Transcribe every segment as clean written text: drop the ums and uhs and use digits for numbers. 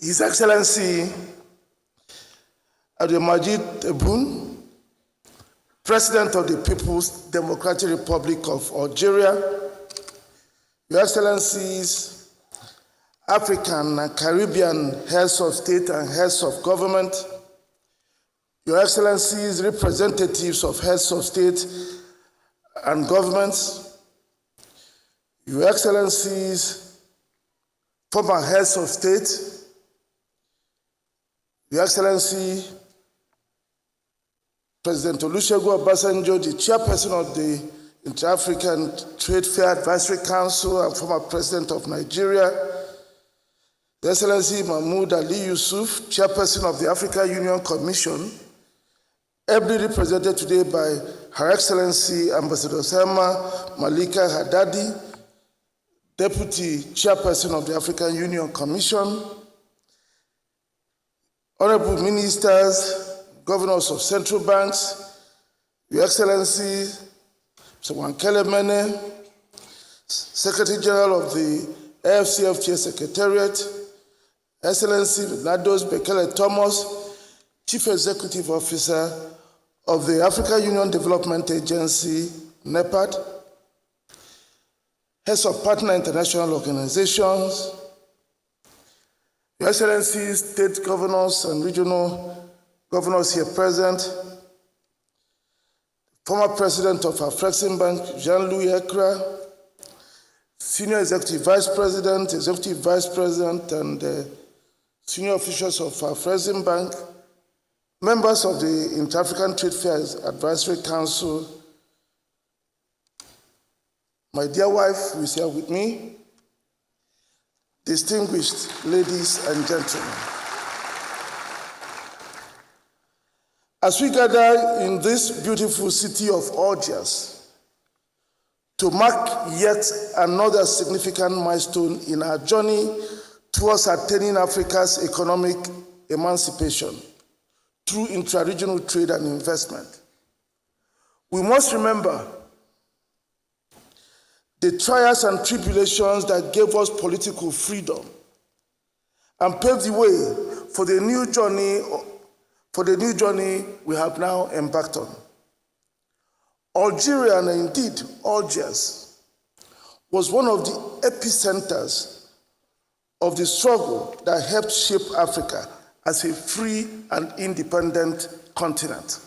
His Excellency Oramah'S Tebboune, President of the People's Democratic Republic of Algeria, Your Excellencies, African and Caribbean heads of state and heads of government, Your Excellencies, representatives of heads of state and governments, Your Excellencies, former heads of state, Your Excellency, President Olusegun Obasanjo, the chairperson of the Intra-African Trade Fair Advisory Council and former president of Nigeria, Your Excellency Mahmoud Ali Yusuf, chairperson of the African Union Commission, ably represented today by Her Excellency Ambassador Salma Malika Haddadi, deputy chairperson of the African Union Commission, honorable ministers, governors of central banks, Your Excellency Mr. Wankele Mene, Secretary General of the AFCFTA Secretariat, Excellency Nados Bekele Thomas, Chief Executive Officer of the African Union Development Agency, NEPAD, heads of partner international organizations, Your Excellencies, state governors and regional governors here present, former president of Afreximbank, Jean-Louis Ekra, senior executive vice president, and senior officials of Afreximbank, members of the Inter-African Trade Fairs Advisory Council, my dear wife, who is here with me, distinguished ladies and gentlemen. As we gather in this beautiful city of Algiers to mark yet another significant milestone in our journey towards attaining Africa's economic emancipation through intra-regional trade and investment, we must remember the trials and tribulations that gave us political freedom and paved the way for the new journey we have now embarked on. Algeria, and indeed Algiers, was one of the epicenters of the struggle that helped shape Africa as a free and independent continent.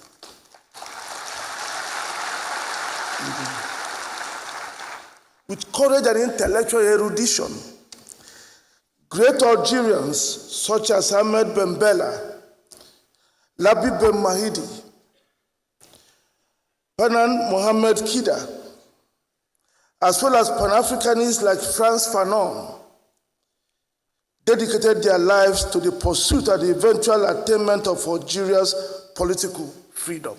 With courage and intellectual erudition, great Algerians such as Ahmed Ben Bella, Labib Ben Mahidi, Benan Mohamed Kida, as well as Pan-Africanists like Frantz Fanon, dedicated their lives to the pursuit and the eventual attainment of Algeria's political freedom.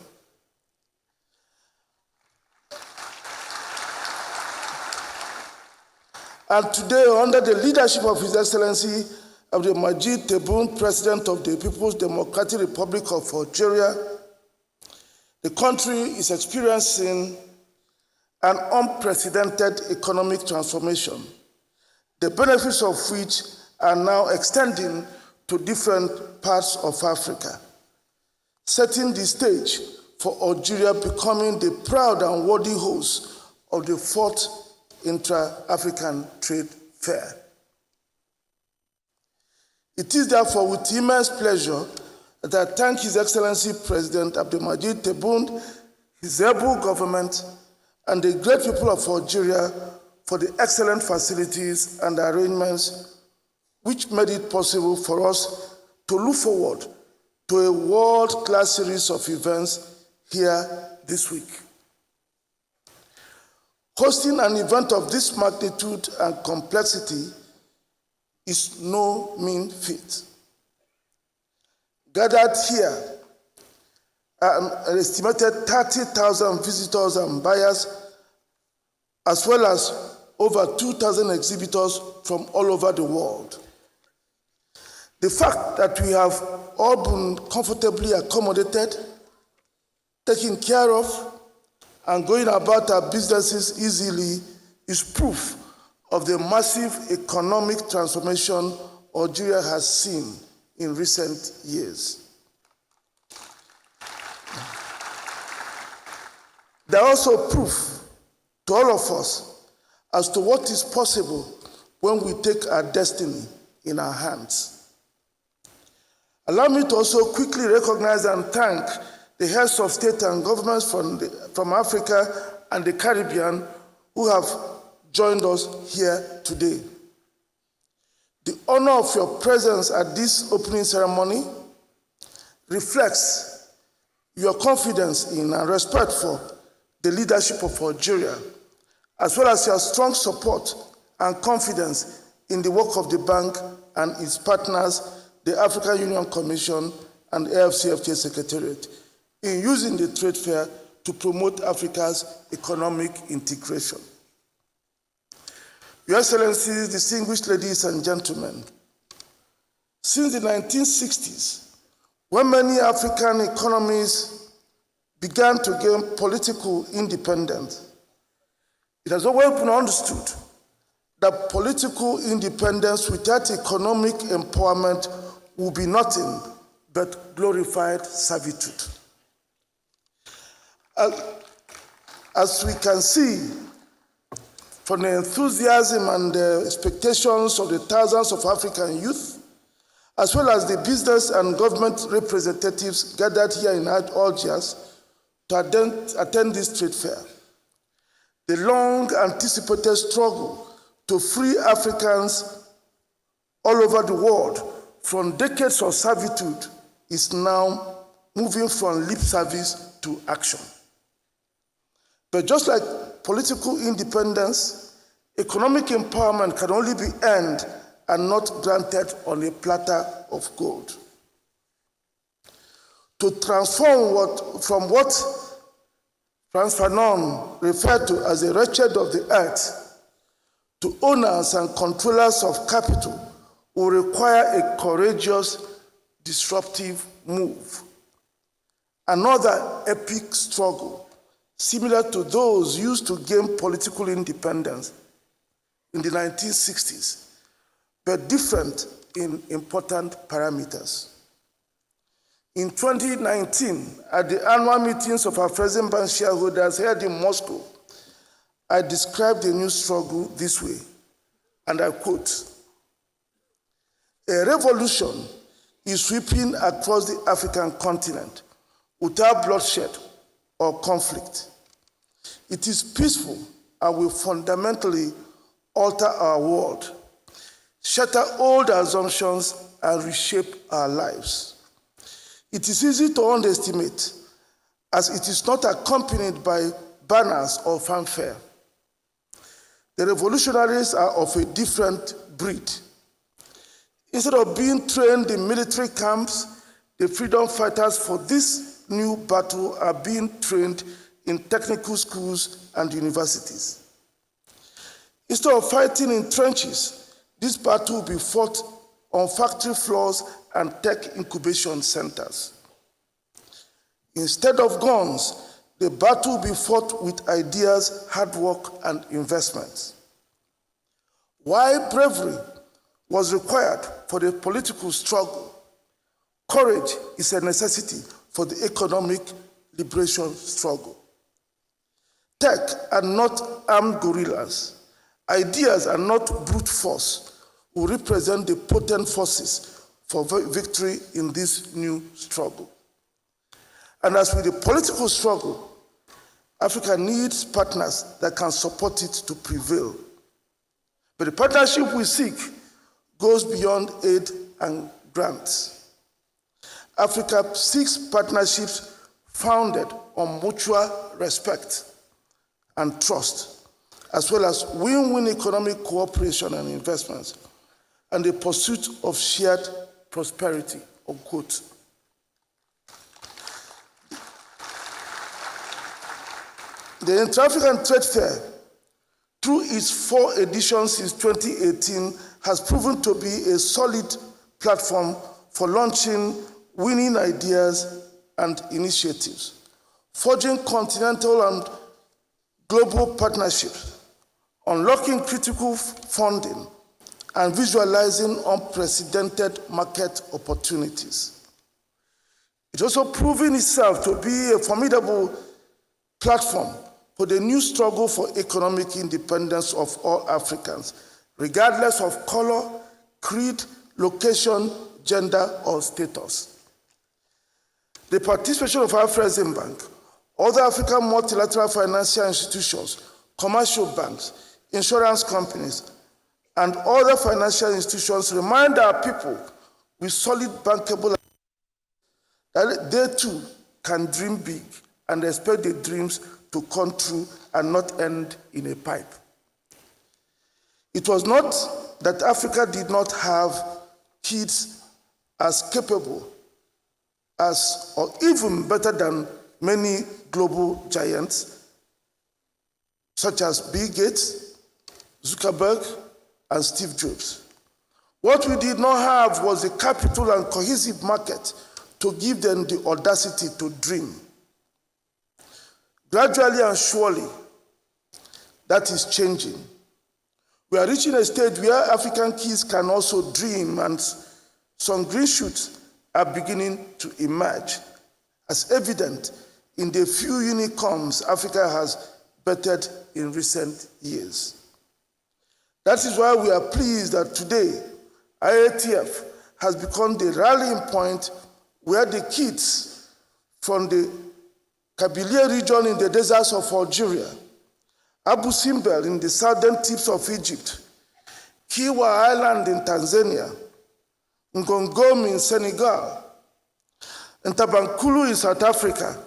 And today, under the leadership of His Excellency Oramah'S Tebboune, President of the People's Democratic Republic of Algeria, the country is experiencing an unprecedented economic transformation, the benefits of which are now extending to different parts of Africa, setting the stage for Algeria becoming the proud and worthy host of the 4th Intra-African Trade Fair. It is therefore with immense pleasure that I thank His Excellency President Oramah'S Tebboune, his able government, and the great people of Algeria for the excellent facilities and arrangements which made it possible for us to look forward to a world-class series of events here this week. Hosting an event of this magnitude and complexity is no mean feat. Gathered here are an estimated 30,000 visitors and buyers, as well as over 2,000 exhibitors from all over the world. The fact that we have all been comfortably accommodated, taken care of, and going about our businesses easily is proof of the massive economic transformation Algeria has seen in recent years. They are also proof to all of us as to what is possible when we take our destiny in our hands. Allow me to also quickly recognize and thank the heads of state and governments from Africa and the Caribbean who have joined us here today. The honor of your presence at this opening ceremony reflects your confidence in and respect for the leadership of Algeria, as well as your strong support and confidence in the work of the bank and its partners, the African Union Commission and AFCFTA Secretariat, in using the trade fair to promote Africa's economic integration. Your Excellencies, distinguished ladies and gentlemen, since the 1960s, when many African economies began to gain political independence, it has always been understood that political independence without economic empowerment will be nothing but glorified servitude. As we can see from the enthusiasm and the expectations of the thousands of African youth, as well as the business and government representatives gathered here in Algiers to attend this trade fair, the long-anticipated struggle to free Africans all over the world from decades of servitude is now moving from lip service to action. But just like political independence, economic empowerment can only be earned and not granted on a platter of gold. To transform from what Frantz Fanon referred to as the wretched of the earth to owners and controllers of capital will require a courageous, disruptive move. Another epic struggle, similar to those used to gain political independence in the 1960s, but different in important parameters. In 2019, at the annual meetings of our present bank shareholders held in Moscow, I described the new struggle this way, and I quote, "A revolution is sweeping across the African continent without bloodshed or conflict. It is peaceful and will fundamentally alter our world, shatter old assumptions, and reshape our lives. It is easy to underestimate, as it is not accompanied by banners or fanfare. The revolutionaries are of a different breed. Instead of being trained in military camps, the freedom fighters for this new battle are being trained in technical schools and universities. Instead of fighting in trenches, this battle will be fought on factory floors and tech incubation centers. Instead of guns, the battle will be fought with ideas, hard work, and investments. While bravery was required for the political struggle, courage is a necessity for the economic liberation struggle. Tech are not armed guerrillas. Ideas are not brute force, will represent the potent forces for victory in this new struggle. And as with the political struggle, Africa needs partners that can support it to prevail. But the partnership we seek goes beyond aid and grants. Africa seeks partnerships founded on mutual respect and trust, as well as win-win economic cooperation and investments, and the pursuit of shared prosperity, unquote. The Intra-African Trade Fair, through its 4 editions since 2018, has proven to be a solid platform for launching winning ideas and initiatives, forging continental and global partnerships, unlocking critical funding, and visualizing unprecedented market opportunities. It also proven itself to be a formidable platform for the new struggle for economic independence of all Africans, regardless of color, creed, location, gender, or status. The participation of Afreximbank, other African multilateral financial institutions, commercial banks, insurance companies, and other financial institutions remind our people with solid bankable that they too can dream big and expect their dreams to come true and not end in a pipe. It was not that Africa did not have kids as capable as, or even better than, many global giants such as Bill Gates, Zuckerberg, and Steve Jobs. What we did not have was the capital and cohesive market to give them the audacity to dream. Gradually and surely, that is changing. We are reaching a stage where African kids can also dream, and some green shoots are beginning to emerge, as evident in the few unicorns Africa has bettered in recent years. That is why we are pleased that today, IATF has become the rallying point where the kids from the Kabylie region in the deserts of Algeria, Abu Simbel in the southern tips of Egypt, Kiwa Island in Tanzania, Ngongom in Senegal, and Tabankulu in South Africa,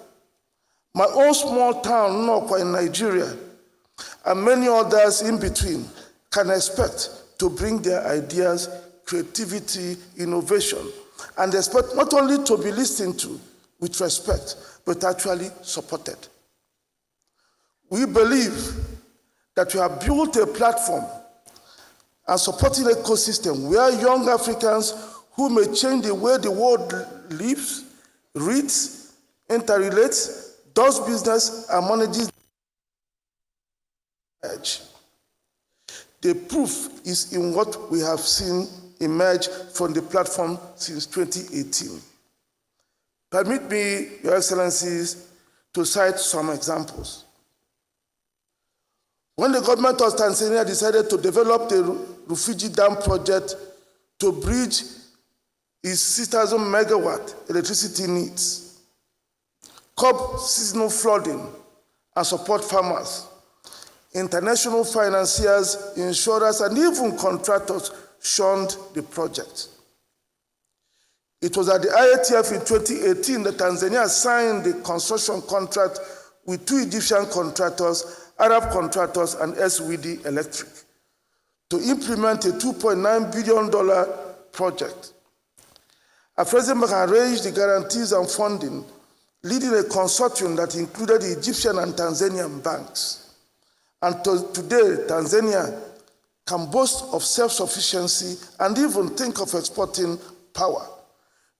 my own small town, Nokwa in Nigeria, and many others in between can expect to bring their ideas, creativity, innovation, and expect not only to be listened to with respect, but actually supported. We believe that we have built a platform and supporting ecosystem where young Africans who may change the way the world lives, reads, interrelates, does business, and manages edge. The proof is in what we have seen emerge from the platform since 2018. Permit me, Your Excellencies, to cite some examples. When the government of Tanzania decided to develop the Rufiji Dam project to bridge its 6,000 megawatt electricity needs, curb seasonal flooding, and support farmers, international financiers, insurers, and even contractors shunned the project. It was at the IATF in 2018 that Tanzania signed the construction contract with 2 Egyptian contractors, Arab contractors, and SWD Electric, to implement a $2.9 billion project. Afreximbank arranged the guarantees and funding, leading a consortium that included the Egyptian and Tanzanian banks. And today, Tanzania can boast of self-sufficiency and even think of exporting power,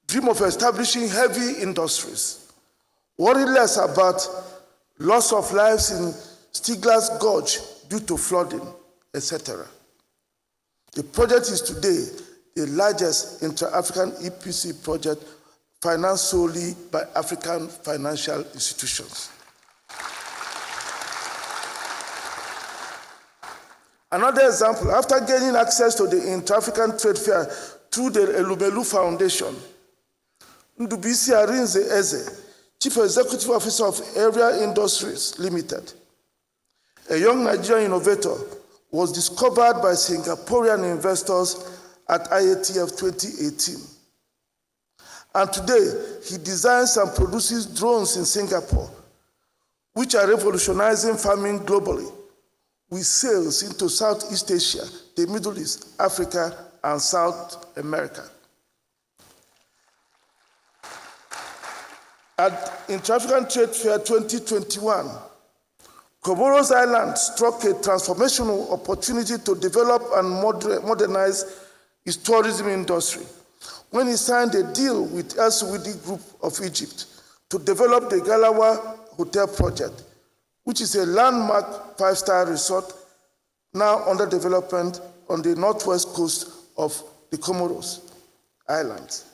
dream of establishing heavy industries, worry less about loss of lives in Stigler's Gorge due to flooding, etc. The project is today the largest intra-African EPC project financed solely by African financial institutions. Another example, after gaining access to the Intra-African Trade Fair through the Elumelu Foundation, Ndubisi Arinze Eze, Chief Executive Officer of Area Industries Limited, a young Nigerian innovator, was discovered by Singaporean investors at IATF 2018. And today, he designs and produces drones in Singapore, which are revolutionizing farming globally, with sales into Southeast Asia, the Middle East, Africa, and South America. At Intra-African Trade Fair 2021, Comoros Island struck a transformational opportunity to develop and modernize its tourism industry when he signed a deal with SWD Group of Egypt to develop the Galawa Hotel project, which is a landmark 5-star resort now under development on the northwest coast of the Comoros Islands,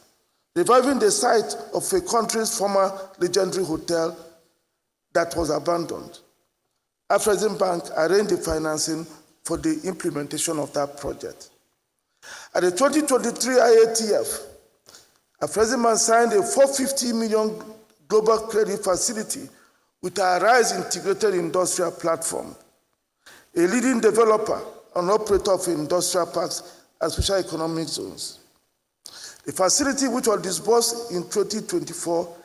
reviving the site of a country's former legendary hotel that was abandoned. Afreximbank arranged the financing for the implementation of that project. At the 2023 IATF, Afreximbank signed a $450 million global credit facility with our RISE integrated industrial platform, a leading developer and operator of industrial parks and special economic zones. The facility, which was disbursed in 2024,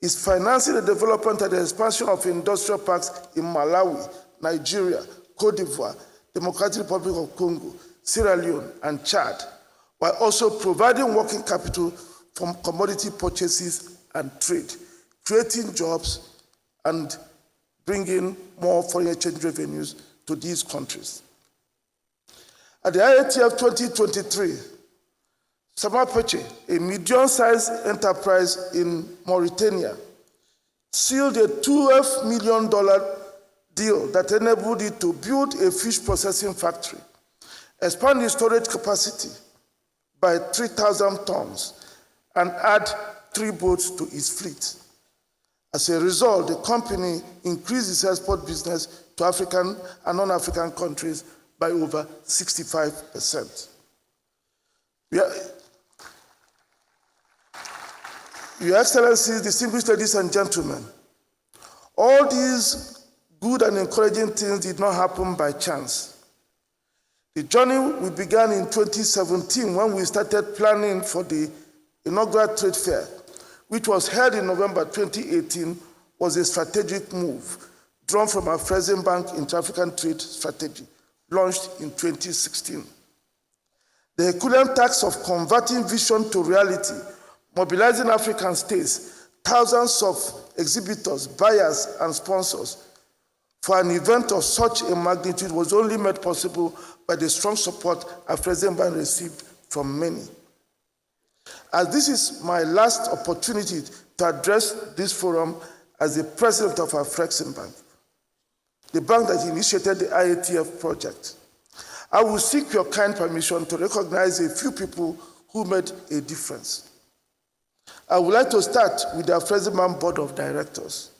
is financing the development and the expansion of industrial parks in Malawi, Nigeria, Cote d'Ivoire, Democratic Republic of Congo, Sierra Leone, and Chad, while also providing working capital from commodity purchases and trade, creating jobs and bringing more foreign exchange revenues to these countries. At the IATF 2023, Samapeche, a medium-sized enterprise in Mauritania, sealed a $12 million deal that enabled it to build a fish processing factory, expand its storage capacity by 3,000 tons, and add 3 boats to its fleet. As a result, the company increased its export business to African and non-African countries by over 65%. Your Excellencies, distinguished ladies and gentlemen, all these good and encouraging things did not happen by chance. The journey we began in 2017 when we started planning for the inaugural trade fair, which was held in November 2018, was a strategic move drawn from our Afreximbank Intra-African Trade Strategy, launched in 2016. The Herculean task of converting vision to reality, mobilizing African states, thousands of exhibitors, buyers, and sponsors for an event of such a magnitude was only made possible by the strong support Afreximbank received from many. As this is my last opportunity to address this forum as the president of Afreximbank, the bank that initiated the IATF project, I will seek your kind permission to recognize a few people who made a difference. I would like to start with the Afreximbank Board of Directors,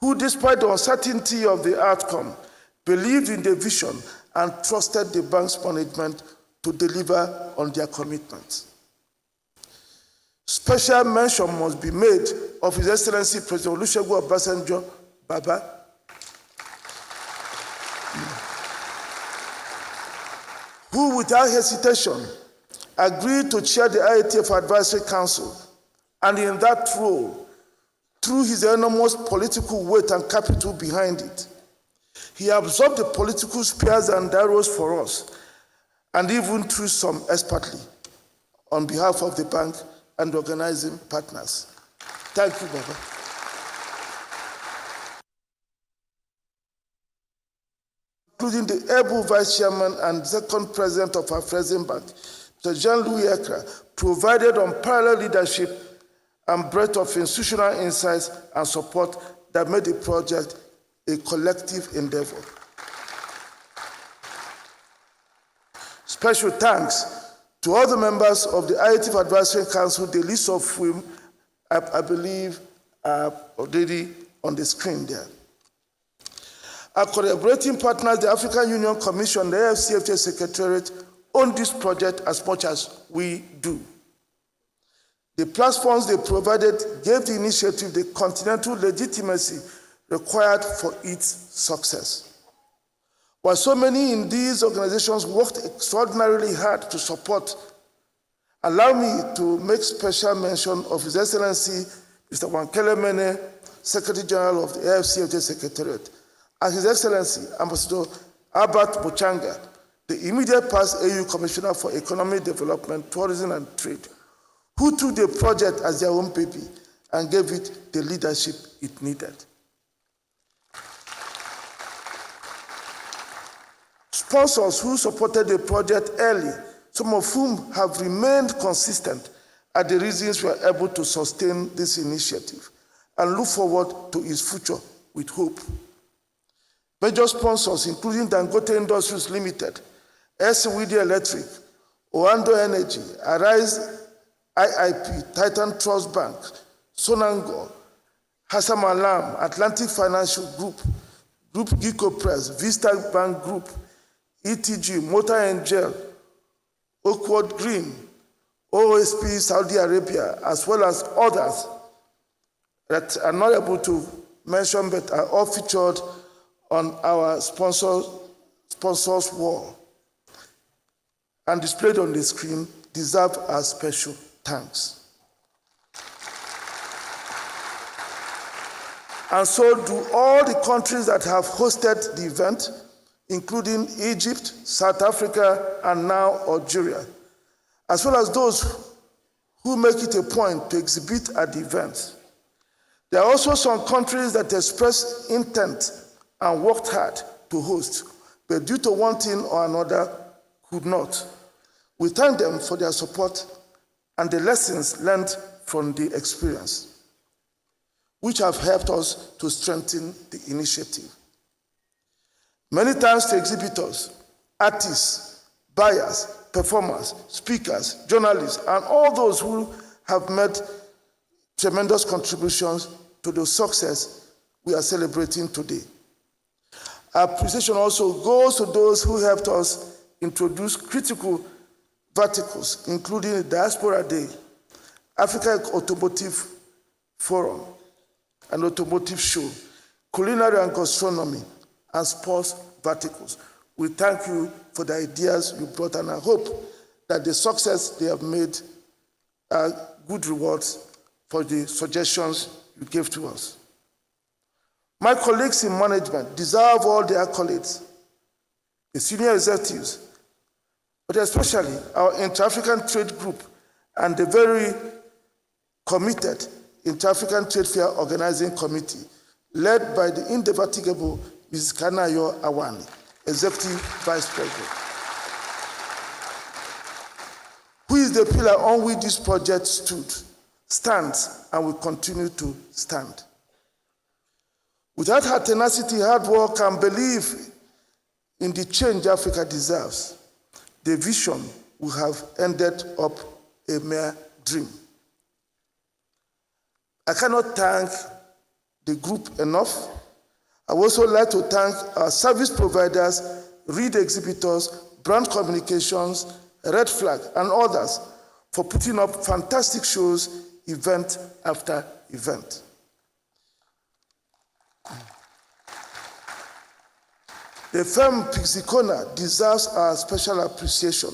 who, despite the uncertainty of the outcome, believed in the vision and trusted the bank's management to deliver on their commitments. Special mention must be made of His Excellency President Olusegun Obasanjo Baba, who without hesitation agreed to chair the IATF Advisory Council, and in that role, through his enormous political weight and capital behind it, he absorbed the political spears and arrows for us, and even threw some expertly on behalf of the bank and organizing partners. Thank you, Baba. Including the able Vice Chairman and second President of Afreximbank, Mr. Jean-Louis Ekra, provided unparalleled leadership and breadth of institutional insights and support that made the project a collective endeavor. Special thanks to all the members of the IATF Advisory Council, the list of whom I believe are already on the screen there. Our collaborating partners, the African Union Commission, the AFCFTA Secretariat, own this project as much as we do. The platforms they provided gave the initiative the continental legitimacy required for its success. While so many in these organizations worked extraordinarily hard to support, allow me to make special mention of His Excellency Mr. Wankele Mene, Secretary General of the AFCFTA Secretariat, and His Excellency Ambassador Albert Muchanga, the immediate past AU Commissioner for Economic Development, Tourism and Trade, who took the project as their own baby and gave it the leadership it needed. Sponsors who supported the project early, some of whom have remained consistent, are the reasons we are able to sustain this initiative and look forward to its future with hope. Major sponsors, including Dangote Industries Limited, Eswidi Electric, Oando Energy, Arise IIP, Titan Trust Bank, Sonangol, Hassam Alam, Atlantic Financial Group, Group Gico Press, Vista Bank Group, ETG, Motor Angel, Oakwood Green, OSP Saudi Arabia, as well as others that are not able to mention but are all featured on our sponsors wall and displayed on the screen, deserve our special thanks. And so do all the countries that have hosted the event, including Egypt, South Africa, and now Algeria, as well as those who make it a point to exhibit at the event. There are also some countries that expressed intent and worked hard to host, but due to one thing or another, could not. We thank them for their support and the lessons learned from the experience, which have helped us to strengthen the initiative. Many thanks to exhibitors, artists, buyers, performers, speakers, journalists, and all those who have made tremendous contributions to the success we are celebrating today. Our appreciation also goes to those who helped us introduce critical verticals, including the Diaspora Day, Africa Automotive Forum, an automotive show, culinary and gastronomy, and sports verticals. We thank you for the ideas you brought, and I hope that the success they have made are good rewards for the suggestions you gave to us. My colleagues in management deserve all the accolades, the senior executives, but especially our Intra-African Trade Group and the very committed Intra-African Trade Fair Organizing Committee, led by the indefatigable Mrs. Kanayo Awani, Executive Vice President, who is the pillar on which this project stands, and will continue to stand. Without her tenacity, hard work, and belief in the change Africa deserves, the vision would have ended up a mere dream. I cannot thank the group enough. I would also like to thank our service providers, read exhibitors, brand communications, Red Flag, and others for putting up fantastic shows, event after event. The firm Pixicona deserves our special appreciation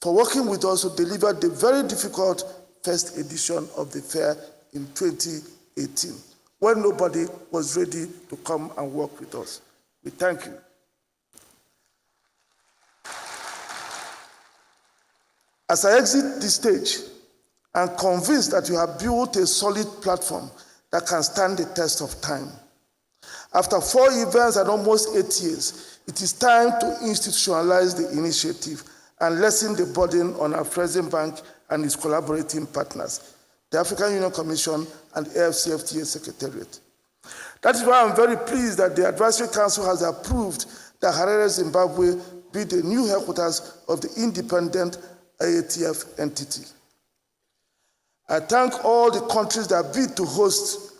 for working with us to deliver the very difficult first edition of the fair in 2018, when nobody was ready to come and work with us. We thank you. As I exit the stage, I'm convinced that you have built a solid platform that can stand the test of time. After 4 events and almost 8 years, it is time to institutionalize the initiative and lessen the burden on our President Bank and its collaborating partners, the African Union Commission and the AFCFTA Secretariat. That is why I'm very pleased that the Advisory Council has approved that Harare, Zimbabwe be the new headquarters of the independent IATF entity. I thank all the countries that bid to host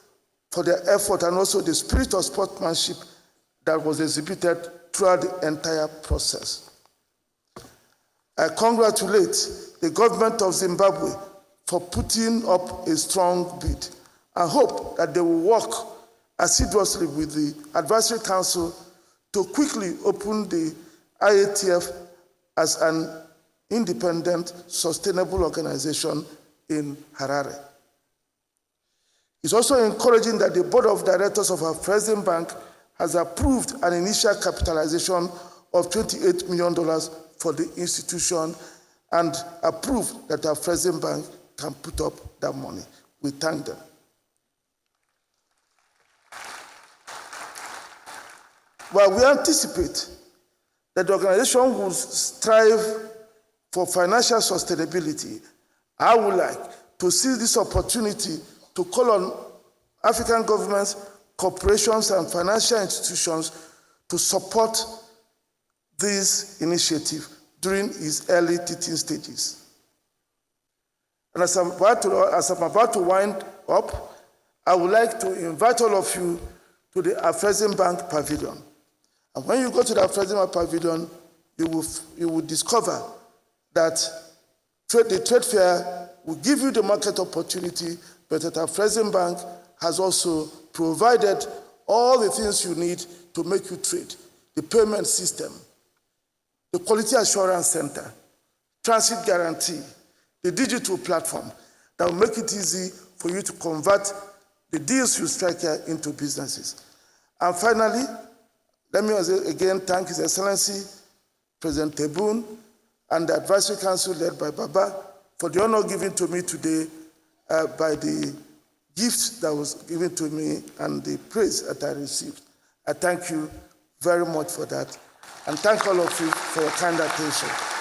for their effort and also the spirit of sportsmanship that was exhibited throughout the entire process. I congratulate the government of Zimbabwe for putting up a strong bid and hope that they will work assiduously with the Advisory Council to quickly open the IATF as an independent, sustainable organization in Harare. It's also encouraging that the Board of Directors of our President Bank has approved an initial capitalization of $28 million for the institution and approved that our President Bank can put up that money. We thank them. While we anticipate that the organization will strive for financial sustainability, I would like to seize this opportunity to call on African governments, corporations, and financial institutions to support this initiative during his early teaching stages. And as I'm about to wind up, I would like to invite all of you to the Afrexim Bank Pavilion. And when you go to the Afrexim Bank Pavilion, you will discover that the trade fair will give you the market opportunity, but that Afrexim Bank has also provided all the things you need to make you trade: the payment system, the quality assurance center, transit guarantee, the digital platform that will make it easy for you to convert the deals you strike here into businesses. And finally, let me again thank His Excellency President Tebboune and the Advisory Council led by Baba for the honor given to me today by the gift that was given to me and the praise that I received. I thank you very much for that, and thank all of you for your kind attention.